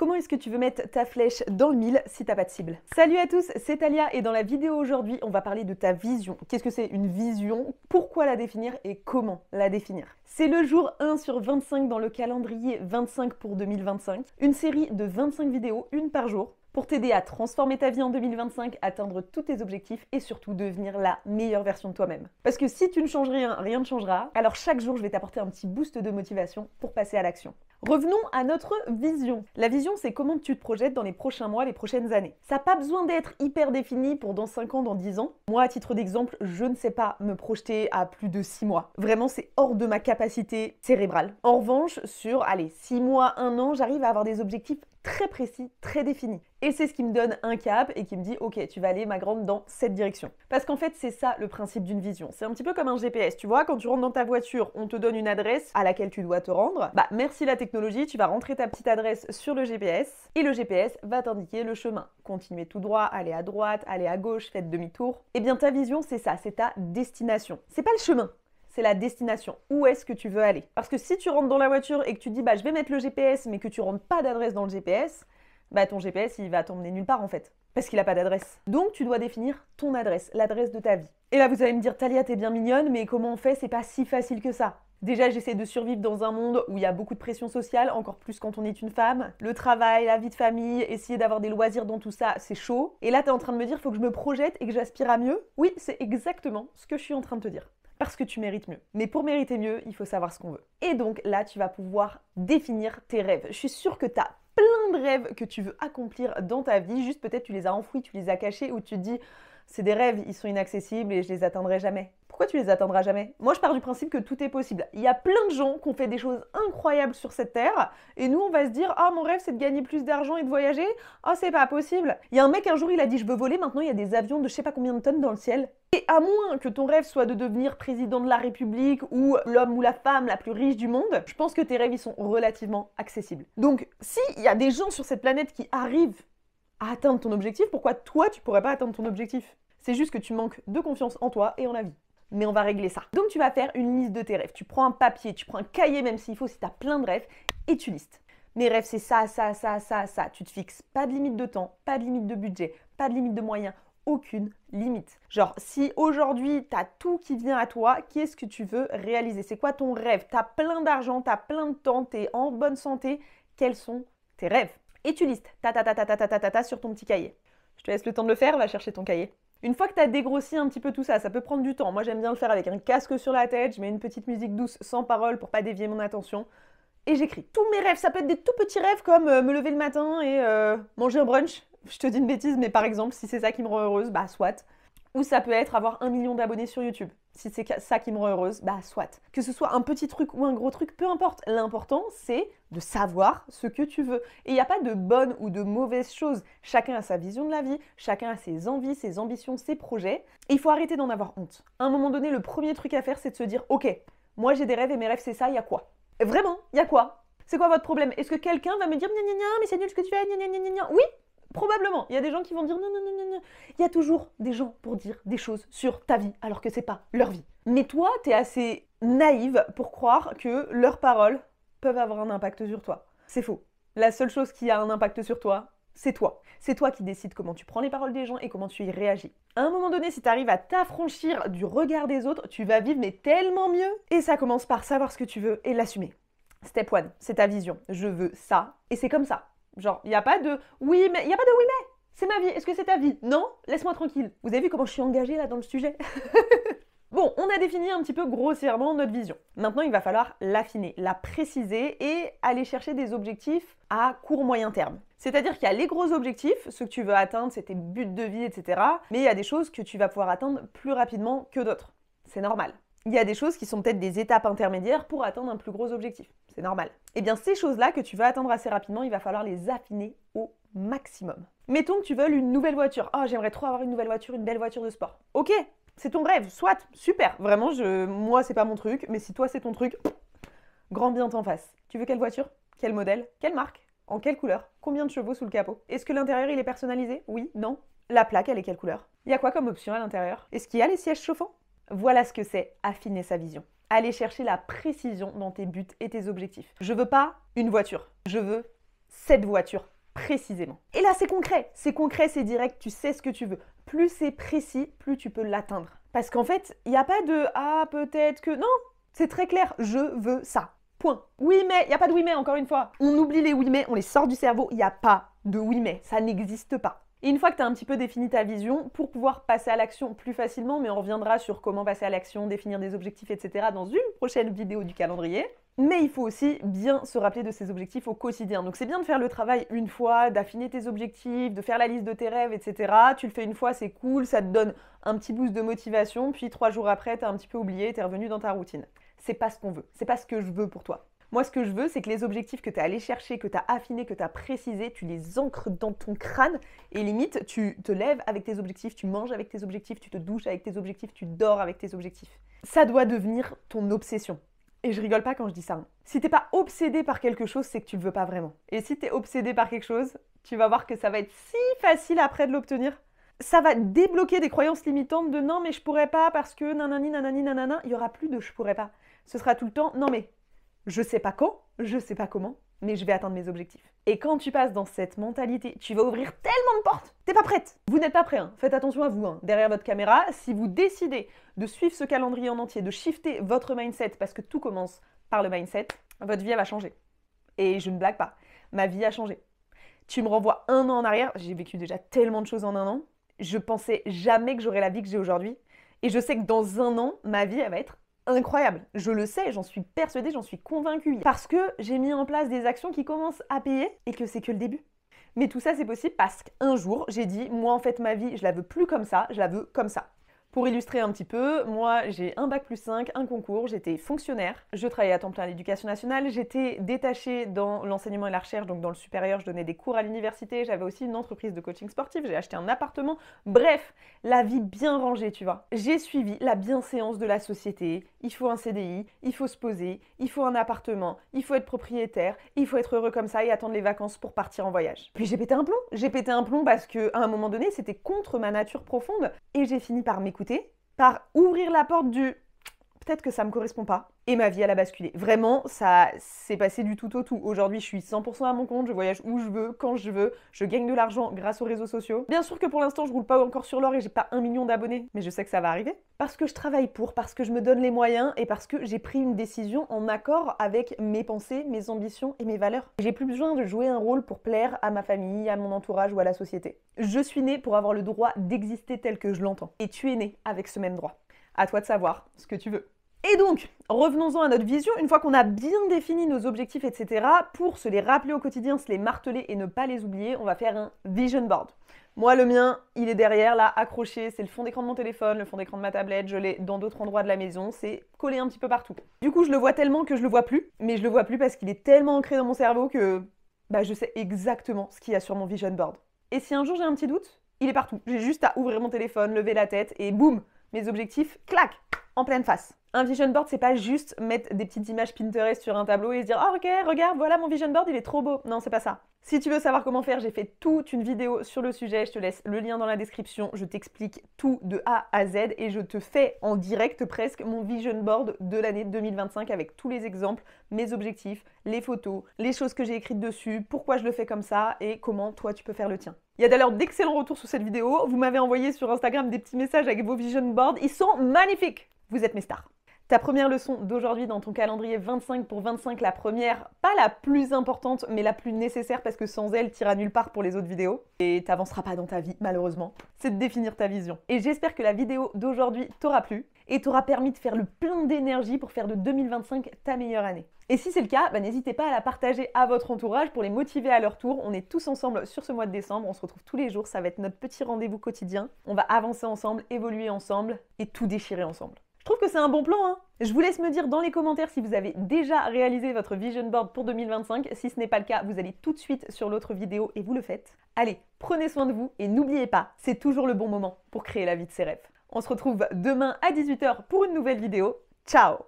Comment est-ce que tu veux mettre ta flèche dans le mille si t'as pas de cible? Salut à tous, c'est Talia et dans la vidéo aujourd'hui, on va parler de ta vision. Qu'est-ce que c'est une vision? Pourquoi la définir et comment la définir? C'est le jour 1 sur 25 dans le calendrier 25 pour 2025. Une série de 25 vidéos, une par jour, pour t'aider à transformer ta vie en 2025, atteindre tous tes objectifs et surtout devenir la meilleure version de toi-même. Parce que si tu ne changes rien, rien ne changera. Alors chaque jour, je vais t'apporter un petit boost de motivation pour passer à l'action. Revenons à notre vision. La vision, c'est comment tu te projettes dans les prochains mois, les prochaines années. Ça n'a pas besoin d'être hyper défini pour dans 5 ans, dans 10 ans. Moi, à titre d'exemple, je ne sais pas me projeter à plus de 6 mois. Vraiment, c'est hors de ma capacité cérébrale. En revanche, sur, 6 mois, 1 an, j'arrive à avoir des objectifs très précis, très définis. Et c'est ce qui me donne un cap et qui me dit « Ok, tu vas aller, ma grande, dans cette direction. » Parce qu'en fait, c'est ça le principe d'une vision. C'est un petit peu comme un GPS. Tu vois, quand tu rentres dans ta voiture, on te donne une adresse à laquelle tu dois te rendre. Merci la technologie, tu vas rentrer ta petite adresse sur le GPS et le GPS va t'indiquer le chemin. Continuez tout droit, allez à droite, allez à gauche, faites demi-tour. Eh bien, ta vision, c'est ça, c'est ta destination. C'est pas le chemin. C'est la destination. Où est-ce que tu veux aller? Parce que si tu rentres dans la voiture et que tu dis je vais mettre le GPS mais que tu rentres pas d'adresse dans le GPS, ton GPS il va t'emmener nulle part en fait. Parce qu'il n'a pas d'adresse. Donc tu dois définir ton adresse, l'adresse de ta vie. Et là vous allez me dire Talia t'es bien mignonne mais comment on fait? C'est pas si facile que ça. Déjà, j'essaie de survivre dans un monde où il y a beaucoup de pression sociale, encore plus quand on est une femme. Le travail, la vie de famille, essayer d'avoir des loisirs dans tout ça, c'est chaud. Et là, t'es en train de me dire, faut que je me projette et que j'aspire à mieux. Oui, c'est exactement ce que je suis en train de te dire. Parce que tu mérites mieux. Mais pour mériter mieux, il faut savoir ce qu'on veut. Et donc là, tu vas pouvoir définir tes rêves. Je suis sûre que t'as plein de rêves que tu veux accomplir dans ta vie. Juste peut-être tu les as enfouis, tu les as cachés ou tu te dis, c'est des rêves, ils sont inaccessibles et je les atteindrai jamais. Pourquoi tu les atteindras jamais? Moi, je pars du principe que tout est possible. Il y a plein de gens qui ont fait des choses incroyables sur cette terre et nous, on va se dire « Ah, mon rêve, c'est de gagner plus d'argent et de voyager. Ah, c'est pas possible. » Il y a un mec, un jour, il a dit « Je veux voler. » Maintenant, il y a des avions de je sais pas combien de tonnes dans le ciel. Et à moins que ton rêve soit de devenir président de la République ou l'homme ou la femme la plus riche du monde, je pense que tes rêves, ils sont relativement accessibles. Donc, s'il y a des gens sur cette planète qui arrivent à atteindre ton objectif, pourquoi toi, tu pourrais pas atteindre ton objectif? C'est juste que tu manques de confiance en toi et en la vie. Mais on va régler ça. Donc tu vas faire une liste de tes rêves. Tu prends un papier, tu prends un cahier même s'il faut, si tu as plein de rêves, et tu listes. Mes rêves, c'est ça, ça, ça, ça, ça. Tu te fixes pas de limite de temps, pas de limite de budget, pas de limite de moyens, aucune limite. Genre, si aujourd'hui, tu as tout qui vient à toi, qu'est-ce que tu veux réaliser? C'est quoi ton rêve? Tu as plein d'argent, tu as plein de temps, tu es en bonne santé. Quels sont tes rêves? Et tu listes sur ton petit cahier. Je te laisse le temps de le faire, va chercher ton cahier. Une fois que tu as dégrossi un petit peu tout ça, ça peut prendre du temps. Moi, j'aime bien le faire avec un casque sur la tête, je mets une petite musique douce sans parole pour pas dévier mon attention. Et j'écris. Tous mes rêves, ça peut être des tout petits rêves comme me lever le matin et manger un brunch. Je te dis une bêtise, mais par exemple, si c'est ça qui me rend heureuse, soit. Ou ça peut être avoir 1 million d'abonnés sur YouTube. Si c'est ça qui me rend heureuse, soit. Que ce soit un petit truc ou un gros truc, peu importe. L'important, c'est de savoir ce que tu veux. Et il n'y a pas de bonne ou de mauvaise chose. Chacun a sa vision de la vie, chacun a ses envies, ses ambitions, ses projets. Et il faut arrêter d'en avoir honte. À un moment donné, le premier truc à faire, c'est de se dire « Ok, moi j'ai des rêves et mes rêves c'est ça, il y a quoi ?» Vraiment, il y a quoi? C'est quoi votre problème? Est-ce que quelqu'un va me dire « Gna gna gna, mais c'est nul ce que tu fais, gna gna gna gna ?» Oui, probablement. Il y a des gens qui vont dire « Non, non, non, non, non. » Il y a toujours des gens pour dire des choses sur ta vie, alors que c'est pas leur vie. Mais toi, t'es assez naïve pour croire que leurs paroles peuvent avoir un impact sur toi. C'est faux. La seule chose qui a un impact sur toi, c'est toi. C'est toi qui décides comment tu prends les paroles des gens et comment tu y réagis. À un moment donné, si tu arrives à t'affranchir du regard des autres, tu vas vivre mais tellement mieux. Et ça commence par savoir ce que tu veux et l'assumer. Step 1, c'est ta vision. Je veux ça et c'est comme ça. Genre, il n'y a pas de oui mais, il n'y a pas de oui mais. C'est ma vie, est-ce que c'est ta vie? Non? Laisse-moi tranquille. Vous avez vu comment je suis engagée là dans le sujet? Bon, on a défini un petit peu grossièrement notre vision. Maintenant, il va falloir l'affiner, la préciser et aller chercher des objectifs à court-moyen terme. C'est-à-dire qu'il y a les gros objectifs, ceux que tu veux atteindre, c'est tes buts de vie, etc. Mais il y a des choses que tu vas pouvoir atteindre plus rapidement que d'autres. C'est normal. Il y a des choses qui sont peut-être des étapes intermédiaires pour atteindre un plus gros objectif. C'est normal. Eh bien, ces choses-là que tu vas atteindre assez rapidement, il va falloir les affiner au maximum. Mettons que tu veuilles une nouvelle voiture. Oh, j'aimerais trop avoir une nouvelle voiture, une belle voiture de sport. Ok, c'est ton rêve, soit, super. Vraiment, moi, c'est pas mon truc, mais si toi, c'est ton truc, grand bien t'en fasse. Tu veux quelle voiture? Quel modèle? Quelle marque? En quelle couleur? Combien de chevaux sous le capot? Est-ce que l'intérieur, il est personnalisé? Oui? Non? La plaque, elle est quelle couleur? Il y a quoi comme option à l'intérieur? Est-ce qu'il y a les sièges chauffants? Voilà ce que c'est affiner sa vision. Aller chercher la précision dans tes buts et tes objectifs. Je veux pas une voiture, je veux cette voiture précisément. Et là, c'est concret, c'est direct, tu sais ce que tu veux. Plus c'est précis, plus tu peux l'atteindre. Parce qu'en fait, il n'y a pas de « ah, peut-être que… » Non, c'est très clair, je veux ça. Point. Oui, mais, il n'y a pas de oui, mais, encore une fois. On oublie les oui, mais, on les sort du cerveau, il n'y a pas de oui, mais, ça n'existe pas. Et une fois que tu as un petit peu défini ta vision, pour pouvoir passer à l'action plus facilement, mais on reviendra sur comment passer à l'action, définir des objectifs, etc. dans une prochaine vidéo du calendrier. Mais il faut aussi bien se rappeler de ces objectifs au quotidien. Donc c'est bien de faire le travail une fois, d'affiner tes objectifs, de faire la liste de tes rêves, etc. Tu le fais une fois, c'est cool, ça te donne un petit boost de motivation, puis 3 jours après, t'as un petit peu oublié, t'es revenu dans ta routine. C'est pas ce qu'on veut, c'est pas ce que je veux pour toi. Moi, ce que je veux, c'est que les objectifs que tu as allé chercher, que tu as affinés, que tu as précisés, tu les ancres dans ton crâne et limite, tu te lèves avec tes objectifs, tu manges avec tes objectifs, tu te douches avec tes objectifs, tu dors avec tes objectifs. Ça doit devenir ton obsession. Et je rigole pas quand je dis ça. Si t'es pas obsédé par quelque chose, c'est que tu le veux pas vraiment. Et si t'es obsédé par quelque chose, tu vas voir que ça va être si facile après de l'obtenir. Ça va débloquer des croyances limitantes de non mais je pourrais pas parce que nanani nanani nanana. Il y aura plus de je pourrais pas. Ce sera tout le temps non mais je sais pas quand, je sais pas comment, mais je vais atteindre mes objectifs. Et quand tu passes dans cette mentalité, tu vas ouvrir tellement de portes. T'es pas prête. Vous n'êtes pas prêt. Hein. Faites attention à vous. Hein. Derrière votre caméra, si vous décidez de suivre ce calendrier en entier, de shifter votre mindset, parce que tout commence par le mindset, votre vie elle va changer. Et je ne blague pas. Ma vie a changé. Tu me renvoies 1 an en arrière. J'ai vécu déjà tellement de choses en 1 an. Je pensais jamais que j'aurais la vie que j'ai aujourd'hui. Et je sais que dans 1 an, ma vie elle va être incroyable. Je le sais, j'en suis persuadée, j'en suis convaincue. Parce que j'ai mis en place des actions qui commencent à payer et que c'est que le début. Mais tout ça, c'est possible parce qu'un jour, j'ai dit, moi, en fait, ma vie, je la veux plus comme ça, je la veux comme ça. Pour illustrer un petit peu, moi j'ai un bac+5, un concours, j'étais fonctionnaire, je travaillais à temps plein à l'Éducation nationale, j'étais détachée dans l'enseignement et la recherche, donc dans le supérieur, je donnais des cours à l'université, j'avais aussi une entreprise de coaching sportif, j'ai acheté un appartement, bref, la vie bien rangée, tu vois. J'ai suivi la bienséance de la société, il faut un CDI, il faut se poser, il faut un appartement, il faut être propriétaire, il faut être heureux comme ça et attendre les vacances pour partir en voyage. Puis j'ai pété un plomb parce qu'à un moment donné, c'était contre ma nature profonde et j'ai fini par m'écouter, par ouvrir la porte du peut-être que ça me correspond pas. Et ma vie, elle a basculé. Vraiment, ça s'est passé du tout au tout. Aujourd'hui, je suis 100% à mon compte, je voyage où je veux, quand je veux, je gagne de l'argent grâce aux réseaux sociaux. Bien sûr que pour l'instant, je roule pas encore sur l'or et j'ai pas 1 million d'abonnés, mais je sais que ça va arriver. Parce que je travaille pour, parce que je me donne les moyens et parce que j'ai pris une décision en accord avec mes pensées, mes ambitions et mes valeurs. J'ai plus besoin de jouer un rôle pour plaire à ma famille, à mon entourage ou à la société. Je suis née pour avoir le droit d'exister tel que je l'entends. Et tu es né avec ce même droit. À toi de savoir ce que tu veux. Et donc, revenons-en à notre vision, une fois qu'on a bien défini nos objectifs, etc., pour se les rappeler au quotidien, se les marteler et ne pas les oublier, on va faire un vision board. Moi, le mien, il est derrière, là, accroché, c'est le fond d'écran de mon téléphone, le fond d'écran de ma tablette, je l'ai dans d'autres endroits de la maison, c'est collé un petit peu partout. Du coup, je le vois tellement que je le vois plus, mais je le vois plus parce qu'il est tellement ancré dans mon cerveau que je sais exactement ce qu'il y a sur mon vision board. Et si un jour j'ai un petit doute, il est partout. J'ai juste à ouvrir mon téléphone, lever la tête et boum, mes objectifs, clac, en pleine face. Un vision board, c'est pas juste mettre des petites images Pinterest sur un tableau et se dire « Ah ok, regarde, voilà mon vision board, il est trop beau ». Non, c'est pas ça. Si tu veux savoir comment faire, j'ai fait toute une vidéo sur le sujet, je te laisse le lien dans la description, je t'explique tout de A à Z et je te fais en direct presque mon vision board de l'année 2025 avec tous les exemples, mes objectifs, les photos, les choses que j'ai écrites dessus, pourquoi je le fais comme ça et comment toi tu peux faire le tien. Il y a d'ailleurs d'excellents retours sur cette vidéo, vous m'avez envoyé sur Instagram des petits messages avec vos vision boards, ils sont magnifiques. Vous êtes mes stars. Ta première leçon d'aujourd'hui dans ton calendrier 25 pour 25, la première, pas la plus importante, mais la plus nécessaire parce que sans elle, t'iras nulle part pour les autres vidéos et t'avanceras pas dans ta vie, malheureusement, c'est de définir ta vision. Et j'espère que la vidéo d'aujourd'hui t'aura plu et t'aura permis de faire le plein d'énergie pour faire de 2025 ta meilleure année. Et si c'est le cas, n'hésitez pas à la partager à votre entourage pour les motiver à leur tour. On est tous ensemble sur ce mois de décembre, on se retrouve tous les jours, ça va être notre petit rendez-vous quotidien. On va avancer ensemble, évoluer ensemble et tout déchirer ensemble. Je trouve que c'est un bon plan, hein. Je vous laisse me dire dans les commentaires si vous avez déjà réalisé votre vision board pour 2025. Si ce n'est pas le cas, vous allez tout de suite sur l'autre vidéo et vous le faites. Allez, prenez soin de vous et n'oubliez pas, c'est toujours le bon moment pour créer la vie de ses rêves. On se retrouve demain à 18 h pour une nouvelle vidéo. Ciao!